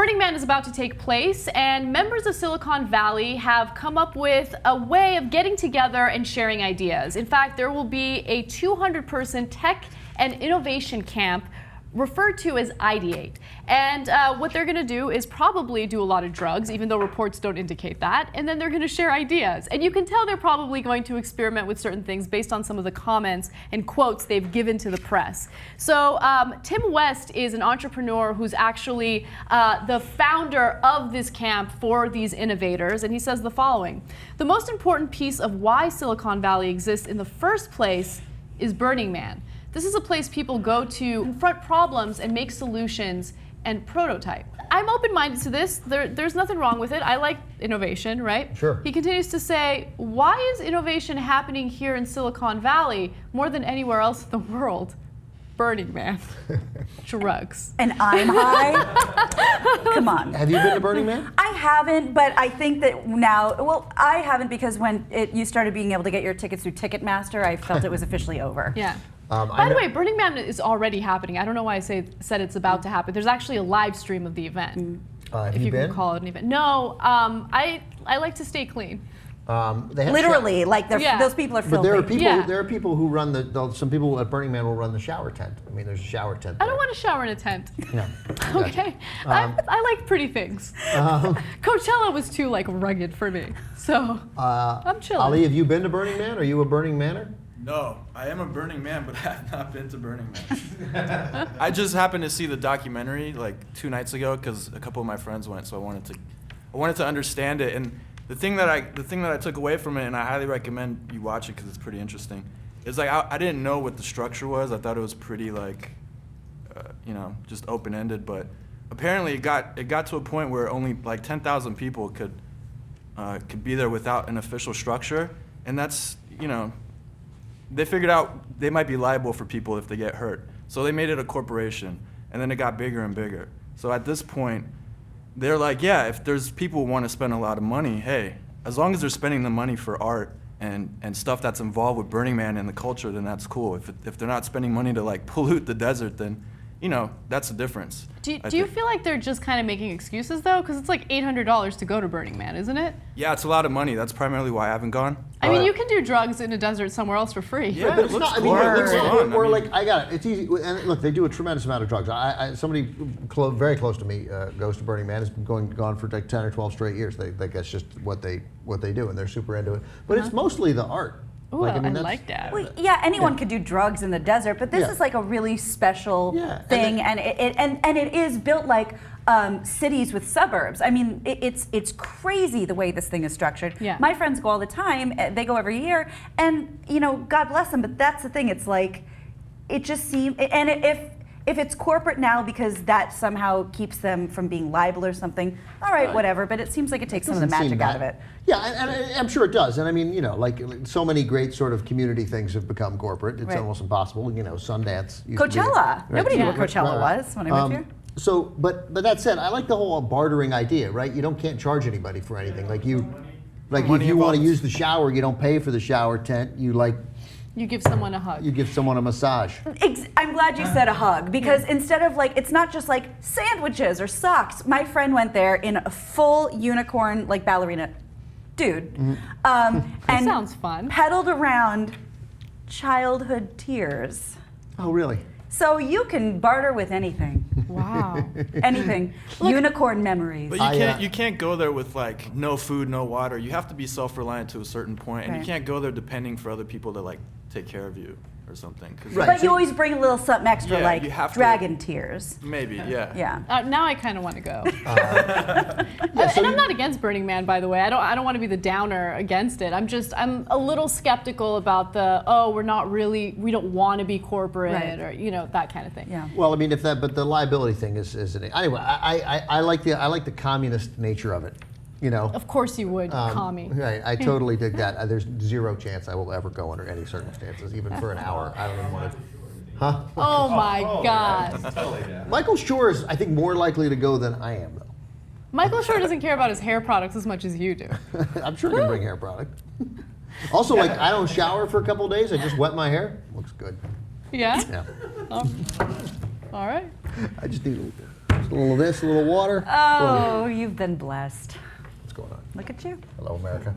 Burning Man is about to take place, and members of Silicon Valley have come up with a way of getting together and sharing ideas. In fact, there will be a 200-person tech and innovation camp referred to as Ideate. And what they're going to do is probably do a lot of drugs, even though reports don't indicate that, and then they're going to share ideas. And you can tell they're probably going to experiment with certain things based on some of the comments and quotes they've given to the press. So Tim West is an entrepreneur who's actually the founder of this camp for these innovators, and he says the following: "The most important piece of why Silicon Valley exists in the first place is Burning Man. This is a place people go to confront problems and make solutions and prototype." I'm open-minded to this. There's nothing wrong with it. I like innovation, right? Sure. He continues to say, "Why is innovation happening here in Silicon Valley more than anywhere else in the world? Burning Man." Drugs. And I'm high? Come on. Have you been to Burning Man? I haven't, but I think that now, well, I haven't because when you started being able to get your tickets through Ticketmaster, I felt it was officially over. Yeah. By the way, Burning Man is already happening. I don't know why I said it's about to happen. There's actually a live stream of the event. Have if you you been? can call it an event. No, I like to stay clean. They have Literally, like Yeah. those people are filthy. But there are people. Yeah. There are people who run some people at Burning Man will run the shower tent. I mean, there's a shower tent. I don't want to shower in a tent. Yeah. Okay. I like pretty things. Coachella was too rugged for me, so I'm chilling. Ali, have you been to Burning Man? Are you a Burning Manner? No, I am a Burning Man, but I have not been to Burning Man. I just happened to see the documentary 2 nights ago because a couple of my friends went, so I wanted to understand it. And the thing that I took away from it, and I highly recommend you watch it because it's pretty interesting, is I didn't know what the structure was. I thought it was pretty just open-ended, but apparently it got to a point where only 10,000 people could be there without an official structure, and that's they figured out they might be liable for people if they get hurt. So they made it a corporation, and then it got bigger and bigger. So at this point, they're like, yeah, if there's people who want to spend a lot of money, hey, as long as they're spending the money for art and stuff that's involved with Burning Man and the culture, then that's cool. If they're not spending money to pollute the desert, then that's the difference. Do you feel like they're just kind of making excuses though? Because it's like $800 to go to Burning Man, isn't it? Yeah, it's a lot of money. That's primarily why I haven't gone. I mean, you can do drugs in a desert somewhere else for free. Yeah, but it's looks not. I mean, fun. I got it. It's easy. And look, they do a tremendous amount of drugs. Somebody very close to me goes to Burning Man. Has been gone for 10 or 12 straight years. That's just what they do, and they're super into it. But it's mostly the art. Ooh, I like that. Well, yeah, anyone could do drugs in the desert, but this is a really special thing, and it is built like cities with suburbs. I mean, it's crazy the way this thing is structured. Yeah. My friends go all the time. They go every year, and God bless them. But that's the thing. It's it just seems, and if it's corporate now because that somehow keeps them from being liable or something, all right, whatever. But it seems like it takes some of the magic out of it. Yeah, and I'm sure it does. And I mean, so many great sort of community things have become corporate. It's almost impossible. Sundance. Coachella. Nobody knew what Coachella was when I went here. So, but that said, I like the whole bartering idea, right? You can't charge anybody for anything. If you want to use the shower, you don't pay for the shower tent. You give someone a hug. You give someone a massage. I'm glad you said a hug because instead of it's not just sandwiches or socks. My friend went there in a full unicorn ballerina, dude, That and sounds fun. pedaled around childhood tears. Oh, really? So you can barter with anything. Wow. Anything. Unicorn memories. But you can't go there with no food, no water. You have to be self-reliant to a certain point, and you can't go there depending for other people to take care of you or something. But you always bring a little something extra, you have dragon tears. Maybe, yeah. Yeah. Now I kind of want to go. And I'm not against Burning Man, by the way. I don't want to be the downer against it. I'm a little skeptical about we don't want to be corporate or that kind of thing. Yeah. Well, I mean, but the liability thing is anyway. I like the communist nature of it. Of course you would, commie. Right, I totally dig that. There's zero chance I will ever go under any circumstances, even for an hour. I don't even want to. Huh? Oh my God. Michael Schur is, I think, more likely to go than I am, though. Michael Schur doesn't care about his hair products as much as you do. I'm sure he can bring hair product. Also, I don't shower for a couple of days. I just wet my hair. Looks good. Yeah? Yeah. All right. I just need a little bit. Just a little of this, a little water. Oh, you've been blessed. What's going on? Look at you. Hello, America.